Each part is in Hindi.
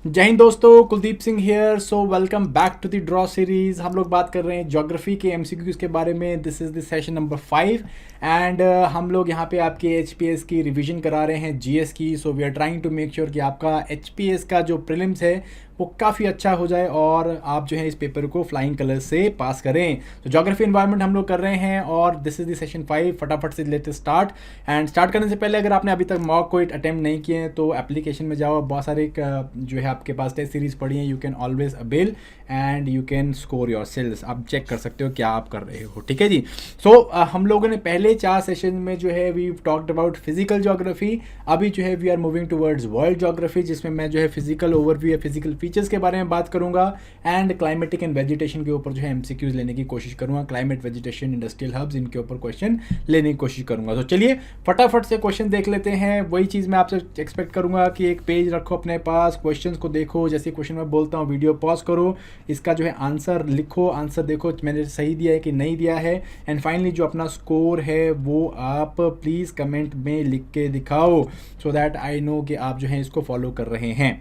जय हिंद दोस्तों, Kuldeep Singh here. So welcome back to the draw series. हम लोग बात कर रहे हैं ज्योग्राफी के एमसीक्यूज के बारे में। This is the session number 5 and हम लोग यहाँ पे आपके एचपीएस की रिवीजन करा रहे हैं, जीएस की। So we are trying to make sure कि आपका एचपीएस का जो प्रीलिम्स है वो काफ़ी अच्छा हो जाए और आप जो है इस पेपर को फ्लाइंग कलर से पास करें। तो ज्योग्राफी एनवायरनमेंट हम लोग कर रहे हैं और दिस इज द सेशन 5। फटाफट से लेते स्टार्ट। एंड स्टार्ट करने से पहले अगर आपने अभी तक मॉक कोई अटेम्प्ट नहीं किए हैं तो एप्लीकेशन में जाओ। बहुत सारे जो है आपके पास टेस्ट सीरीज पड़ी हैं, you can always avail and you can score your sales. आप चेक कर सकते हो क्या आप कर रहे हो, ठीक है जी। सो हम लोगों ने पहले 4 सेशन में जो है we talked about physical geography. अभी जो है we are moving towards world geography, जिसमें मैं जो है फिजिकल ओवरव्यू या फिजिकल फीचर्स के बारे में बात करूंगा एंड क्लाइमेटिक एंड वेजिटेशन के ऊपर जो है एमसीक्यूज लेने की कोशिश करूंगा। क्लाइमेट, वेजिटेशन, इंडस्ट्रियल हब्स, इनके ऊपर क्वेश्चन लेने की कोशिश करूंगा। तो चलिए फटाफट से क्वेश्चन देख लेते हैं। वही चीज़ मैं आपसे एक्सपेक्ट करूंगा कि एक पेज रखो अपने पास, क्वेश्चंस को देखो। जैसे क्वेश्चन मैं बोलता हूँ वीडियो पॉज करो, इसका जो है आंसर लिखो, आंसर देखो मैंने सही दिया है कि नहीं दिया है। एंड फाइनली जो अपना स्कोर है वो आप प्लीज़ कमेंट में लिख के दिखाओ सो दैट आई नो कि आप जो है इसको फॉलो कर रहे हैं।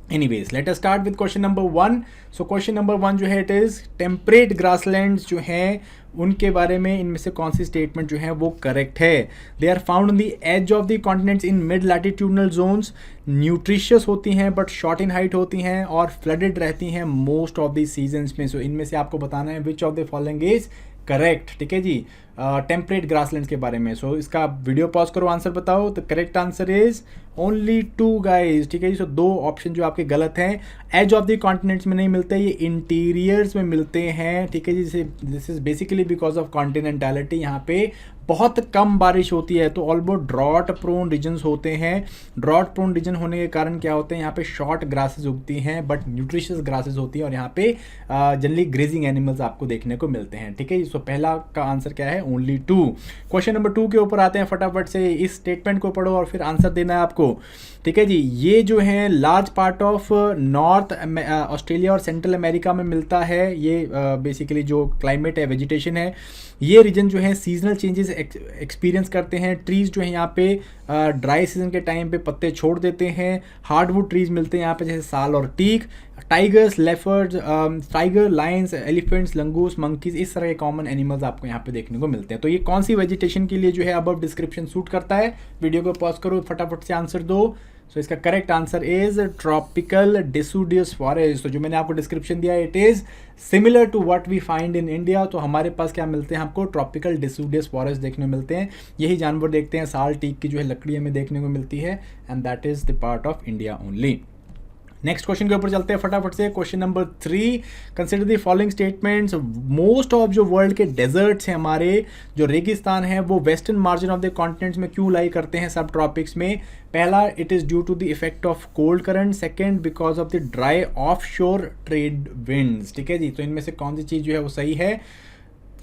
Anyways, let us start with question number 1. So question number 1 जो है it is temperate grasslands जो हैं उनके बारे में इनमें से कौन सी स्टेटमेंट जो है वो करेक्ट है। They are found on the edge of the continents in mid latitudinal zones. Nutritious होती हैं बट शॉर्ट इन हाइट होती हैं और फ्लडेड रहती हैं मोस्ट ऑफ द सीजन्स में। सो इनमें से आपको बताना है which of the following is correct, ठीक है जी। टेम्परेट ग्रासलैंड्स के बारे में। सो इसका वीडियो पॉज करो, आंसर बताओ। तो correct answer is only 2 guys, ठीक है जी। सो 2 ऑप्शन जो आपके गलत हैं। एज ऑफ द कॉन्टिनेंट्स में नहीं मिलते, ये इंटीरियर्स में मिलते हैं, ठीक है जी। This is basically because of continentality. यहाँ पे बहुत कम बारिश होती है तो ऑलमोस्ट ड्रॉट प्रोन रीजन्स होते हैं। ड्रॉट प्रोन रीजन होने के कारण क्या होते हैं, यहाँ पे शॉर्ट ग्रासेस उगती हैं बट न्यूट्रिशियस ग्रासेस होती हैं और यहाँ पे जनरली ग्रेजिंग एनिमल्स आपको देखने को मिलते हैं, ठीक है। सो पहला का आंसर क्या है, ओनली 2। क्वेश्चन नंबर 2 के ऊपर आते हैं। फटाफट से इस स्टेटमेंट को पढ़ो और फिर आंसर देना है आपको, ठीक है जी। ये जो है large part of north Australia और सेंट्रल अमेरिका में मिलता है। ये बेसिकली जो क्लाइमेट है, वेजिटेशन है, ये रीजन जो है सीजनल चेंजेस एक्सपीरियंस करते हैं। ट्रीज़ जो है यहाँ पे ड्राई सीजन के टाइम पे पत्ते छोड़ देते हैं। हार्डवुड ट्रीज मिलते हैं यहाँ पे, जैसे साल और teak. Tigers, leopards, tiger, lions, elephants, langurs, monkeys, इस तरह के कॉमन एनिमल्स आपको यहाँ पे देखने को मिलते हैं। तो ये कौन सी वेजिटेशन के लिए जो है अब डिस्क्रिप्शन सूट करता है, वीडियो को पॉज करो, फटाफट से आंसर दो। सो इसका correct answer is tropical deciduous forest. तो जो मैंने आपको डिस्क्रिप्शन दिया है it is similar to what we find in India. तो हमारे पास क्या मिलते हैं, आपको ट्रॉपिकल डिसूडियस फॉरेस्ट देखने को मिलते हैं। यही जानवर देखते हैं, साल, टीक की जो है लकड़ी हमें देखने को मिलती है and that is the part of India only. Next question के ऊपर चलते हैं फटाफट से। Question number 3, consider the following statements. Most of जो वर्ल्ड के डेजर्ट्स हैं, हमारे जो रेगिस्तान है, वो western margin of the continents में क्यों लाई करते हैं, सब ट्रॉपिक्स में। पहला, it is due to the effect of cold current. Second, because of the dry off shore trade winds, ठीक है जी। तो इनमें से कौन सी चीज़ जो है वो सही है,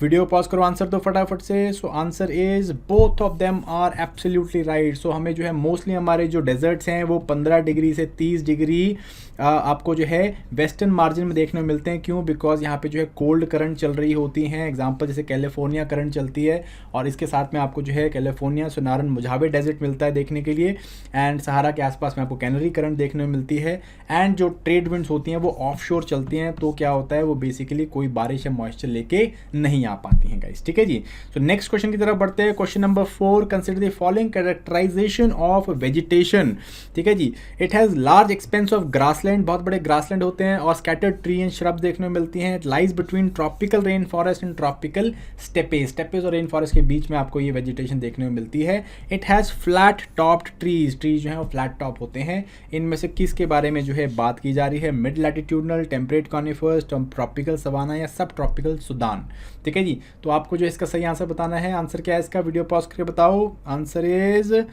वीडियो पॉज करो, आंसर दो फटाफट से। So answer is both of them are absolutely right. So हमें जो है मोस्टली हमारे जो डेजर्ट्स हैं वो 15 डिग्री से 30 डिग्री आपको जो है वेस्टर्न मार्जिन में देखने को मिलते हैं। क्यों, बिकॉज यहाँ पे जो है कोल्ड करंट चल रही होती हैं। एग्जांपल जैसे कैलिफोर्निया करंट चलती है और इसके साथ में आपको जो है कैलिफोर्निया, सोनारन, मुजावे डेजर्ट मिलता है देखने के लिए। एंड सहारा के आसपास में आपको कैनरी करंट देखने को मिलती है। एंड जो ट्रेड विंड्स होती हैं वो ऑफ शोर चलती हैं, तो क्या होता है वो बेसिकली कोई बारिश या मॉइस्चर लेके नहीं आ पाती हैं गाइस, ठीक है जी। सो नेक्स्ट क्वेश्चन की तरफ बढ़ते हैं। Question number 4, consider the following characterization of vegetation, ठीक है जी। It has large expanse of grassland, बहुत बड़े ग्रासलैंड होते हैं और स्कैटर्ड ट्री एंड श्रब देखने को मिलती हैं। It lies between tropical rain forest and tropical steppage. Steppage और रेन फॉरेस्ट के बीच में आपको ये वेजिटेशन देखने को मिलती है। It has flat topped trees, trees जो है वो फ्लैट टॉप होते हैं। इनमें से किसके बारे में जो है बात की जा रही है, mid latitudinal, temperate conifers, tropical savanna या सब ट्रॉपिकल सुदान, ठीक है जी। तो आपको जो इसका सही आंसर बताना है। आंसर क्या है इसका, वीडियो पॉज करके बताओ। आंसर इज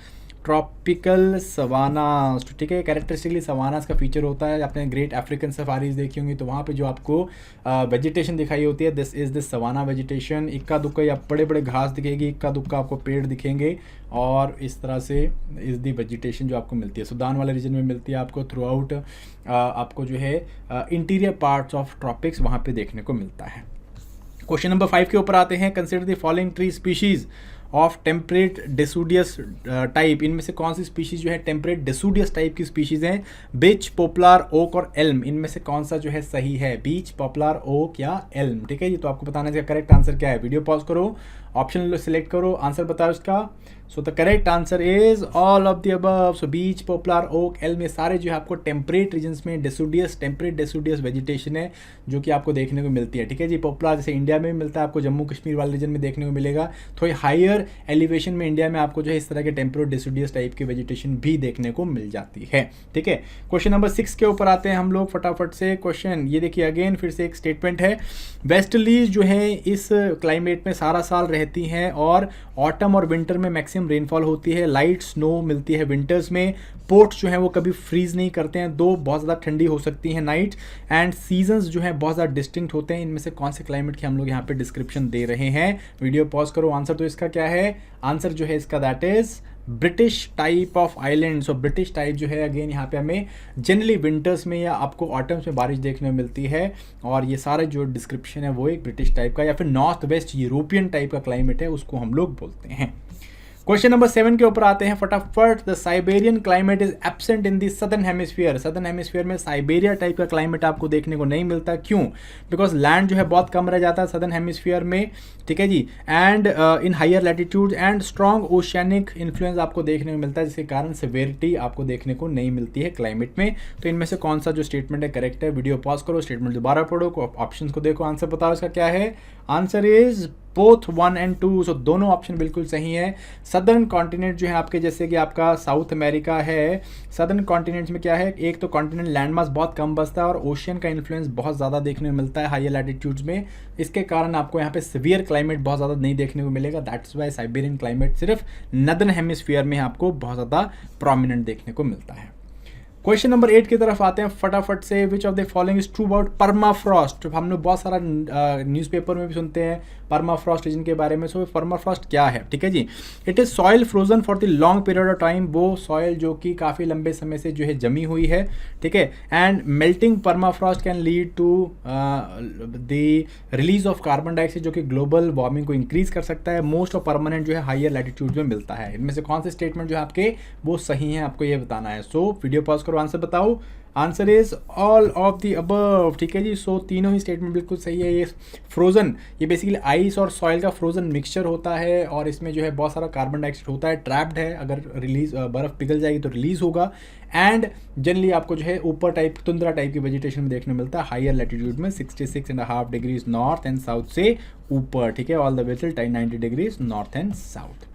ट्रॉपिकल सवाना, ठीक है। कैरेक्टरिस्टिकली सवानास का फीचर होता है, आपने ग्रेट अफ्रीकन सफारीज देखी होंगी तो वहाँ पे जो आपको वेजिटेशन दिखाई होती है, this is this savanna vegetation. इक्का दुक्का या बड़े बड़े घास दिखेगी, इक्का दुक्का आपको पेड़ दिखेंगे और इस तरह से इस दी वेजिटेशन जो आपको मिलती है सुदान वाले रीजन में मिलती है आपको थ्रू आउट। आपको जो है इंटीरियर पार्ट्स ऑफ ट्रॉपिक्स वहाँ पे देखने को मिलता है। क्वेश्चन नंबर 5 के ऊपर आते हैं। Consider the following tree species of temperate deciduous type, इनमें से कौन सी स्पीशीज जो है टेम्परेट डेसूडियस टाइप की स्पीशीज हैं? बीच, पॉपुलर, ओक और एल्म, इनमें से कौन सा जो है सही है? बीच, पॉपुलर, ओक या एल्म, ठीक है जी। तो आपको बताना है इसका करेक्ट आंसर क्या है। वीडियो पॉज करो, ऑप्शन सिलेक्ट करो, आंसर बताओ इसका। So the correct answer is all of the above. So beech, poplar, oak, elm, ये सारे जो है आपको टेम्परेट रीजन्स में डेसूडियस, टेम्परेट डेसूडियस वेजिटेशन है जो कि आपको देखने को मिलती है, ठीक है जी। पॉपुलर जैसे इंडिया में मिलता है, आपको जम्मू कश्मीर वाले रीजन में देखने को मिलेगा। थोड़ी हायर एलिवेशन में इंडिया में आपको जो है इस तरह के टेम्परेट डेसूडियस टाइप की वेजिटेशन भी देखने को मिल जाती है, ठीक है। क्वेश्चन नंबर 6 के ऊपर आते हैं हम लोग फटाफट से। क्वेश्चन ये देखिए, अगेन फिर से एक स्टेटमेंट है, वेस्टर्लीज जो है इस क्लाइमेट में सारा साल रहती हैं और ऑटम और विंटर में मैक्सिमम रेनफॉल होती है, लाइट स्नो मिलती है विंटर्स में, पोर्ट्स जो हैं वो कभी फ्रीज नहीं करते हैं, दो बहुत ज़्यादा ठंडी हो सकती हैं नाइट, एंड सीजन्स जो हैं बहुत ज़्यादा डिस्टिंक्ट होते हैं। इनमें से कौन से क्लाइमेट की हम लोग यहाँ पे डिस्क्रिप्शन दे रहे हैं? वीडियो पॉज करो, आंसर तो इसका क्या है? आंसर जो है इसका that is British type of island. So British type जो है अगेन यहाँ पे हमें जनरली विंटर्स में या आपको ऑटम्स में बारिश देखने को मिलती है, और ये सारे जो डिस्क्रिप्शन है वो एक ब्रिटिश टाइप का या फिर नॉर्थ वेस्ट यूरोपियन टाइप का क्लाइमेट है, उसको हम लोग बोलते हैं। क्वेश्चन नंबर 7 के ऊपर आते हैं फटाफट। The Siberian climate is absent in the southern hemisphere. Southern hemisphere में साइबेरिया टाइप का क्लाइमेट आपको देखने को नहीं मिलता, क्यों? बिकॉज लैंड जो है बहुत कम रह जाता है सदर्न हेमिस्फीयर में, ठीक है जी, and in higher latitude and strong oceanic influence आपको देखने को मिलता है, जिसके कारण सिवेरिटी आपको देखने को नहीं मिलती है क्लाइमेट में। तो इनमें से कौन सा जो स्टेटमेंट है करेक्ट है? वीडियो पॉज करो, स्टेटमेंट दोबारा पढ़ो, ऑप्शन को देखो, आंसर बताओ इसका क्या है। Answer is both 1 and 2। सो दोनों ऑप्शन बिल्कुल सही है। सदर्न कॉन्टिनेंट जो है आपके, जैसे कि आपका साउथ अमेरिका है, सदर्न कॉन्टिनेंट्स में क्या है, एक तो कॉन्टिनेंट लैंड मास बहुत कम बसता है और ओशियन का इन्फ्लुएंस बहुत ज़्यादा देखने को मिलता है हायर लैटिट्यूड्स में, इसके कारण आपको यहाँ पे सीवियर क्लाइमेट बहुत ज़्यादा नहीं देखने को मिलेगा। दैट्स वाई साइबेरियन क्लाइमेट सिर्फ नदर्न हेमिस्फीयर में आपको बहुत ज़्यादा प्रोमिनेंट देखने को मिलता है। क्वेश्चन नंबर 8 की तरफ आते हैं फटाफट से। Which of the following is true about permafrost? हम लोग बहुत सारा न्यूज़पेपर में भी सुनते हैं परमाफ्रॉस्ट रीजन के बारे में। सो परमाफ्रॉस्ट क्या है, ठीक है जी? It is soil frozen for the long period of time, वो सॉइल जो कि काफ़ी लंबे समय से जो है जमी हुई है, ठीक है। And melting permafrost can lead to the release of carbon dioxide, जो कि ग्लोबल वार्मिंग को इंक्रीज कर सकता है। मोस्ट ऑफ परमानेंट जो है हायर लैटिट्यूड में मिलता है। इनमें से कौन से स्टेटमेंट जो है आपके वो सही हैं, आपको ये बताना है। सो वीडियो पॉज करो, आंसर बताओ। Answer is all of the above, ठीक है जी। सो तीनों ही स्टेटमेंट बिल्कुल सही है। ये फ्रोजन, ये बेसिकली आइस और सॉइल का फ्रोजन मिक्सचर होता है और इसमें जो है बहुत सारा कार्बन डाइऑक्साइड होता है, ट्रैप्ड है, अगर रिलीज बर्फ पिघल जाएगी तो रिलीज होगा। एंड जनरली आपको जो है ऊपर टाइप तुंद्रा टाइप की वेजिटेशन में देखने मिलता है हायर लैटिट्यूड में 66.5 डिग्रीज नॉर्थ एंड साउथ से ऊपर, ठीक है, all the way till 90 degrees north and south.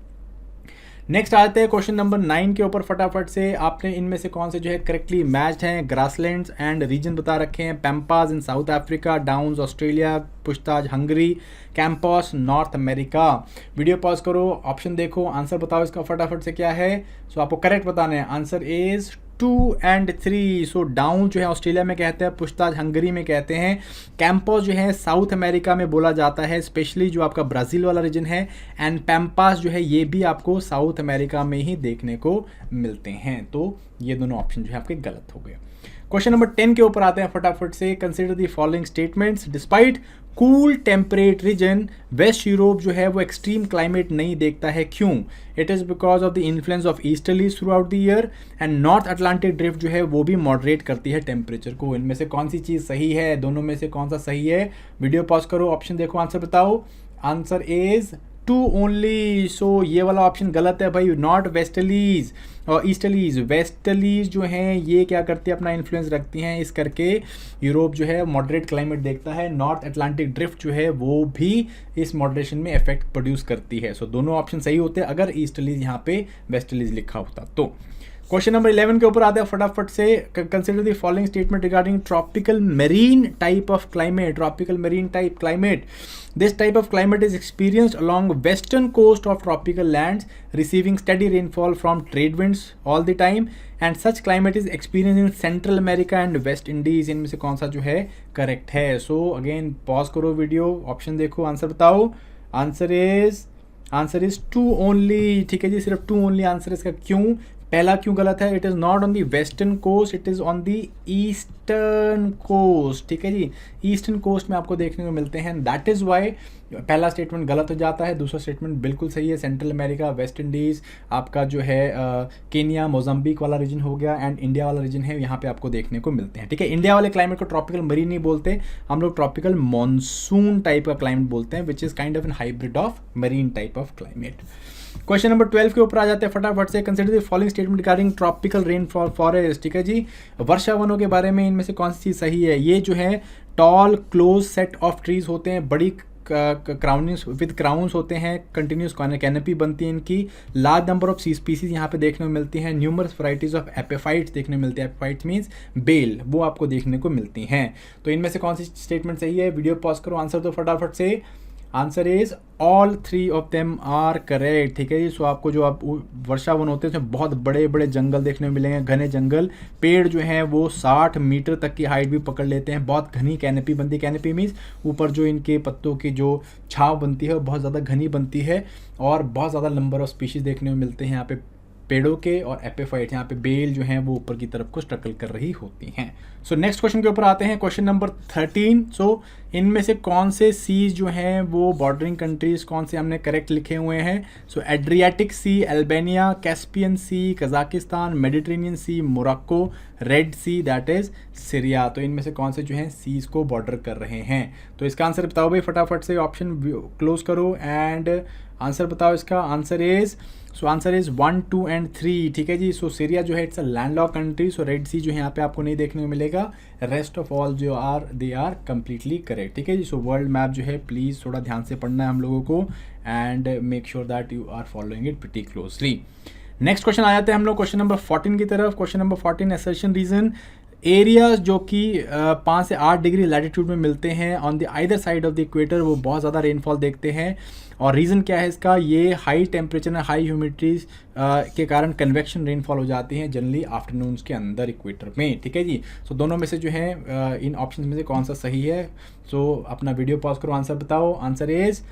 Next आते हैं क्वेश्चन नंबर 9 के ऊपर फटाफट से। आपने इनमें से कौन से जो है करेक्टली मैच्ड हैं? ग्रासलैंड्स एंड रीजन बता रखे हैं। पैम्पास इन साउथ अफ्रीका, डाउन्स ऑस्ट्रेलिया, पुछताछ Hungary, campus north America. Video pause करो, ऑप्शन देखो, आंसर बताओ इसका फटाफट से क्या है। सो आपको करेक्ट बताना है। Answer is 2 and 3। So down जो है ऑस्ट्रेलिया में कहते हैं, पुछताछ हंगरी में कहते हैं, कैंपस जो है साउथ अमेरिका में बोला जाता है, स्पेशली जो आपका ब्राज़ील वाला रीजन है, एंड पैम्पास जो है ये भी आपको साउथ अमेरिका में ही देखने को मिलते हैं। तो ये दोनों ऑप्शन जो है आपके गलत हो गए। क्वेश्चन नंबर 10 के ऊपर आते हैं फटाफट से। Consider the following statements. Despite cool temperate region, west Europe जो है वो एक्सट्रीम क्लाइमेट नहीं देखता है, क्यों? It is because of the influence of easterlies throughout the year, and North Atlantic drift जो है वो भी मॉडरेट करती है टेम्परेचर को। इनमें से कौन सी चीज़ सही है? दोनों में से कौन सा सही है? वीडियो पॉज करो, ऑप्शन देखो, आंसर बताओ। Answer is 2 only. सो ये वाला ऑप्शन गलत है भाई, नॉट वेस्टर्लीज और ईस्टर्लीज। वेस्टर्लीज जो हैं ये क्या करती है, अपना इन्फ्लुएंस रखती हैं, इस करके यूरोप जो है मॉडरेट क्लाइमेट देखता है। नॉर्थ अटलांटिक ड्रिफ्ट जो है वो भी इस मॉडरेशन में इफेक्ट प्रोड्यूस करती है। सो दोनों ऑप्शन सही होते हैं अगर ईस्टर्लीज यहाँ पे वेस्टर्लीज लिखा होता तो। क्वेश्चन नंबर 11 के ऊपर आते हैं फटाफट से। Consider the following statement regarding tropical marine type of climate. Tropical marine type climate, this type of climate is experienced along western coast of tropical lands, receiving steady rainfall from trade winds all the time, and such climate is experienced in Central America and West Indies। इनमें से कौन सा जो है करेक्ट है? सो अगेन पॉज करो वीडियो, ऑप्शन देखो, आंसर बताओ। आंसर इज 2 ओनली, ठीक है जी, सिर्फ 2 ओनली आंसर इसका। क्यों? पहला क्यों गलत है? It is not on the western coast, it is on the eastern coast, ठीक है जी, ईस्टर्न कोस्ट में आपको देखने को मिलते हैं। दैट इज़ वाई पहला स्टेटमेंट गलत हो जाता है, दूसरा स्टेटमेंट बिल्कुल सही है। सेंट्रल अमेरिका, वेस्ट इंडीज़, आपका जो है केनिया, मोजाम्बिक वाला रीजन हो गया, एंड इंडिया वाला रीजन है, यहाँ पे आपको देखने को मिलते हैं, ठीक है। इंडिया वाले क्लाइमेट को ट्रॉपिकल मरीन नहीं बोलते, हम लोग ट्रॉपिकल मॉनसून टाइप का क्लाइमेट बोलते हैं, which is kind of an hybrid of marine type of climate. Question number 12 के ऊपर आ जाते हैं फटाफट से। Consider the following statement regarding tropical rainfall forest, ठीक है जी, वर्षा वनों के बारे में इनमें से कौन सी चीज़ सही है? ये जो है tall close set of trees होते हैं, बड़ी क्राउनिंग्स विद क्राउन्स होते हैं, कंटिन्यूस कैनोपी बनती है इनकी, लार्ज नंबर ऑफ स्पीसीज यहाँ पे देखने को मिलती हैं, न्यूमरस वैराइटीज ऑफ एपिफाइट्स देखने को मिलती है, एपिफाइट्स मीन्स बेल, वो आपको देखने को मिलती हैं। तो इनमें से कौन सी स्टेटमेंट सही है? वीडियो पॉज करो, आंसर दो फटाफट से। Answer is all 3 of them are correct, ठीक है जी। सो आपको जो आप वर्षा वन होते हैं उसमें बहुत बड़े बड़े जंगल देखने को मिलेंगे, घने जंगल, पेड़ जो हैं वो 60 मीटर तक की हाइट भी पकड़ लेते हैं, बहुत घनी कैनोपी बनती है। कैनोपी मीन्स ऊपर जो इनके पत्तों की जो छाव बनती है वो बहुत ज़्यादा घनी बनती है, और बहुत ज़्यादा नंबर ऑफ स्पीशीज़ देखने को मिलते हैं यहाँ पे पेड़ों के, और एपिफाइट यहाँ पे बेल जो हैं वो ऊपर की तरफ को स्ट्रगल कर रही होती हैं। सो नेक्स्ट क्वेश्चन के ऊपर आते हैं, क्वेश्चन नंबर 13। सो इनमें से कौन से सीज जो हैं वो बॉर्डरिंग कंट्रीज कौन से हमने करेक्ट लिखे हुए हैं? So Adriatic sea Albania, Caspian sea Kazakhstan, Mediterranean sea Morocco, red sea that is Syria. तो इनमें से कौन से जो हैं सीज को बॉर्डर कर रहे हैं? तो इसका आंसर बताओ भाई फटाफट से, ऑप्शन क्लोज करो एंड आंसर बताओ इसका। Answer is answer is 1, 2 and 3, ठीक है जी। सो सीरिया जो है it's a landlocked country, so red sea जो है यहाँ पे आपको नहीं देखने को मिलेगा, रेस्ट ऑफ ऑल जो are they are completely correct, ठीक है जी। सो वर्ल्ड मैप जो है प्लीज़ थोड़ा ध्यान से पढ़ना है हम लोगों को, and make sure that you are following it pretty closely. Next question आ जाते हैं हम लोग क्वेश्चन नंबर 14 की तरफ। Question number 14, assertion reason areas जो कि 5 से 8 डिग्री लैटिट्यूड में मिलते हैं on the either side of the equator, वो बहुत ज़्यादा रेनफॉल देखते हैं। और रीज़न क्या है इसका? ये हाई टेम्परेचर और हाई ह्यूमिडिटीज के कारण कन्वेक्शन रेनफॉल हो जाती है जनरली आफ्टरनून्स के अंदर इक्वेटर में, ठीक है जी। सो दोनों में से जो है इन ऑप्शन में से कौन सा सही है? सो अपना वीडियो पॉज करो, आंसर बताओ। Answer is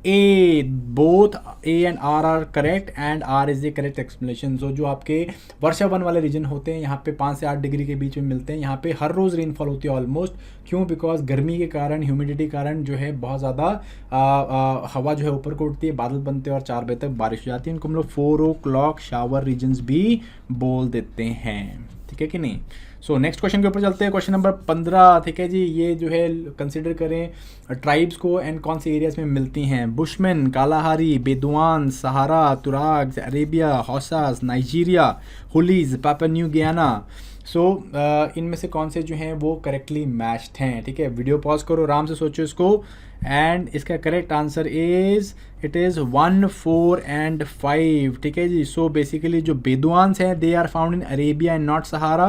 A, both A and R are correct, and R is the correct explanation. So जो आपके वर्षा वन वाले रीजन होते हैं यहाँ पे 5 से 8 डिग्री के बीच में मिलते हैं, यहाँ पे हर रोज़ रेनफॉल होती है ऑलमोस्ट। क्यों? बिकॉज गर्मी के कारण, ह्यूमिडिटी कारण जो है बहुत ज़्यादा हवा जो है ऊपर को उठती है, बादल बनते हैं और 4 बजे तक बारिश हो जाती है। इनको हम लोग 4 o'clock शावर रीजन्स भी बोल देते हैं, ठीक है कि नहीं। सो नेक्स्ट क्वेश्चन के ऊपर चलते हैं, क्वेश्चन नंबर 15, ठीक है जी। ये जो है कंसिडर करें ट्राइब्स को एंड कौन से एरियाज में मिलती हैं? Bushman, Kalahari, Bedouin, Sahara, Tuareg, Arabia, Hausas, Nigeria, Hulis, Papua New Guinea. So इनमें से कौन से जो हैं वो करेक्टली मैच्ड हैं, ठीक है। वीडियो पॉज करो, आराम से सोचो इसको, एंड इसका correct answer is it is 1, 4 and 5, ठीक है जी। सो बेसिकली जो बेदुआन्स हैं they are found in Arabia and not Sahara,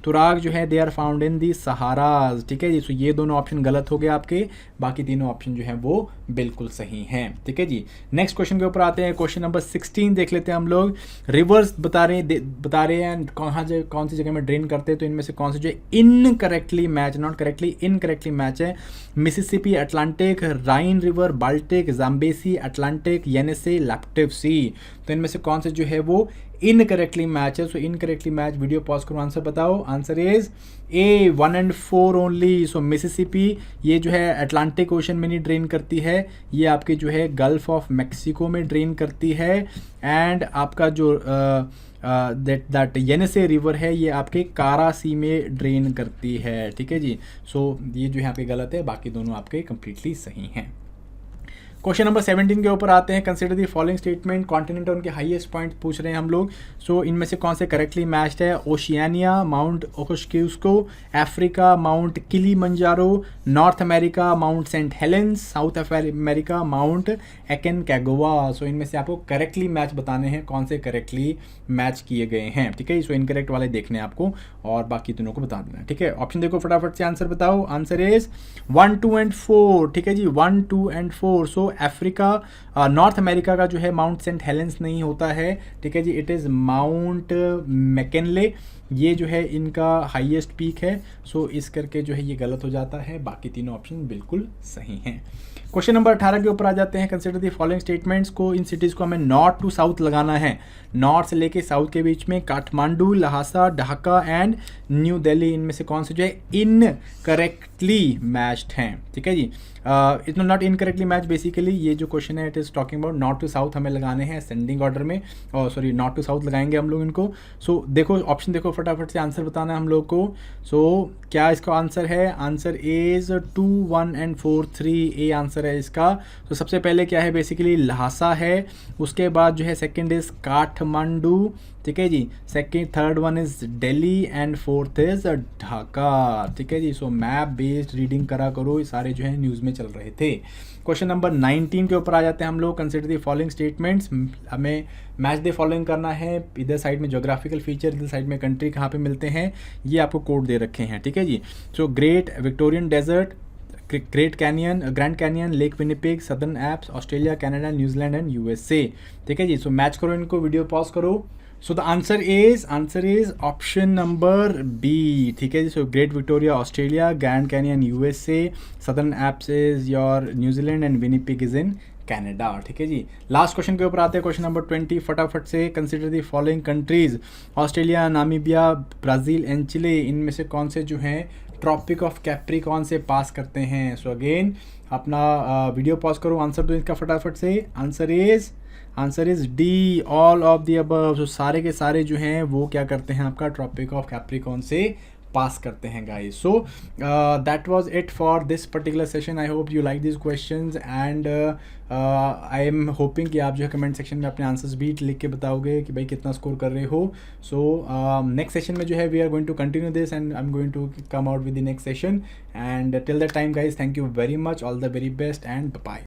Tuareg जो है दे आर फाउंड इन दी सहाराज, ठीक है जी। सो ये दोनों ऑप्शन गलत हो गए आपके, बाकी तीनों ऑप्शन जो हैं वो बिल्कुल सही हैं, ठीक है जी। नेक्स्ट क्वेश्चन के ऊपर आते हैं, क्वेश्चन नंबर 16 देख लेते हैं हम लोग। रिवर्स बता रहे हैं कौन सी जगह में ड्रेन करते हैं, तो इनमें से कौन से जो incorrectly match, not correctly, incorrectly match है? Mississippi, Atlantic, Rhine river, Baltic, Zambezi, Atlantic, Yenisei, Laptev sea. तो इनमें से कौन से जो है वो इनकरेक्टली मैच है? सो इनकरेक्टली मैच, वीडियो पॉज करो, आंसर बताओ। Answer is A, 1 and 4 only. So Mississippi ये जो है अटलांटिक ओशन में नहीं ड्रेन करती है, ये आपके जो है गल्फ ऑफ मैक्सिको में ड्रेन करती है, एंड आपका जो दैट येनेसे रिवर है ये आपके कारा सी में ड्रेन करती है, ठीक है जी। सो ये जो यहाँ पे गलत है, बाकी दोनों आपके कंप्लीटली सही हैं। क्वेश्चन नंबर 17 के ऊपर आते हैं, consider the following statement, continent और उनके हाईएस्ट पॉइंट पूछ रहे हैं हम लोग। सो इनमें से कौन से करेक्टली मैच्ड है? Oceania, mount Kosciuszko, Africa, mount Kilimanjaro, north America, mount saint Helens, south America, mount Aconcagua. So इनमें से आपको करेक्टली मैच बताने हैं, कौन से करेक्टली मैच किए गए हैं, ठीक है। सो इनकरेक्ट वाले देखने हैं आपको, और बाकी दोनों को बता देना, ठीक है। ऑप्शन देखो फटाफट से, आंसर बताओ। आंसर इज 1, 2 एंड 4, ठीक है जी, 1, 2 and 4। So Africa, north America का जो है माउंट सेंट हेलेंस नहीं होता है, ठीक है जी, इट इज़ माउंट मैकिनले, ये जो है इनका हाईएस्ट पीक है, सो इस करके जो है ये गलत हो जाता है, बाकी तीनों ऑप्शन बिल्कुल सही हैं। क्वेश्चन नंबर 18 के ऊपर आ जाते हैं। कंसिडर द फॉलोइंग स्टेटमेंट्स को, इन सिटीज़ को हमें नॉर्थ टू साउथ लगाना है, नॉर्थ से लेके साउथ के बीच में। काठमांडू, लहासा, ढाका एंड न्यू दिल्ली, इनमें से कौन से जो है इनकरेक्टली मैच्ड हैं, ठीक है जी। It not incorrectly match, basically ये जो क्वेश्चन है it is talking about north to south हमें लगाने हैं असेंडिंग ऑर्डर में, और सॉरी नॉर्थ टू साउथ लगाएंगे हम लोग इनको। सो देखो ऑप्शन देखो, फटाफट से आंसर बताना है हम लोग को। सो क्या इसका आंसर है? Answer is 2, 1 and 4, 3 A answer है इसका। तो सबसे पहले क्या है, बेसिकली लहासा है, उसके बाद जो है सेकंड इज़ काठमांडू, ठीक है जी, second third one is Delhi and fourth is Dhaka, ठीक है जी। सो मैप बेस्ड रीडिंग करा करो, ये सारे जो है न्यूज़ में चल रहे थे। क्वेश्चन नंबर 19 के ऊपर आ जाते हैं हम लोग। कंसिडर द फॉलोइंग स्टेटमेंट्स, हमें मैच द फॉलोइंग करना है। इधर साइड में जोग्राफिकल फीचर, इधर साइड में कंट्री कहाँ पे मिलते हैं, ये आपको कोड दे रखे हैं, ठीक है जी। So great Victorian desert, great canyon, grand canyon, lake Winnipeg, southern Alps, Australia, Canada, New Zealand and USA, ठीक है जी। सो मैच करो इनको, वीडियो पॉज करो। So the answer is option number B, ठीक है जी। So great Victoria Australia, grand canyon USA, southern Alps is your New Zealand and Winnipeg is in Canada, ठीक है जी। लास्ट क्वेश्चन के ऊपर आते हैं, क्वेश्चन नंबर 20, फटाफट से। Consider the following countries, Australia, Namibia, Brazil and Chile, इनमें से कौन से जो हैं ट्रॉपिक ऑफ कैप्रिकॉर्न से पास करते हैं। सो अगेन अपना वीडियो पॉज करो, आंसर दो इसका फटाफट से। Answer is D, all of the above. So सारे के सारे जो हैं वो क्या करते हैं, आपका ट्रॉपिक ऑफ कैप्रिकॉर्न से पास करते हैं guys. So that was it for this particular session. I hope you like this questions and I am hoping कि आप जो है कमेंट सेक्शन में अपने आंसर्स भी लिख के बताओगे कि भाई कितना स्कोर कर रहे हो। सो नेक्स्ट सेशन में जो है we are going to continue this and I am going to come out with the next session, and till that time guys, thank you very much, all the very best and bye.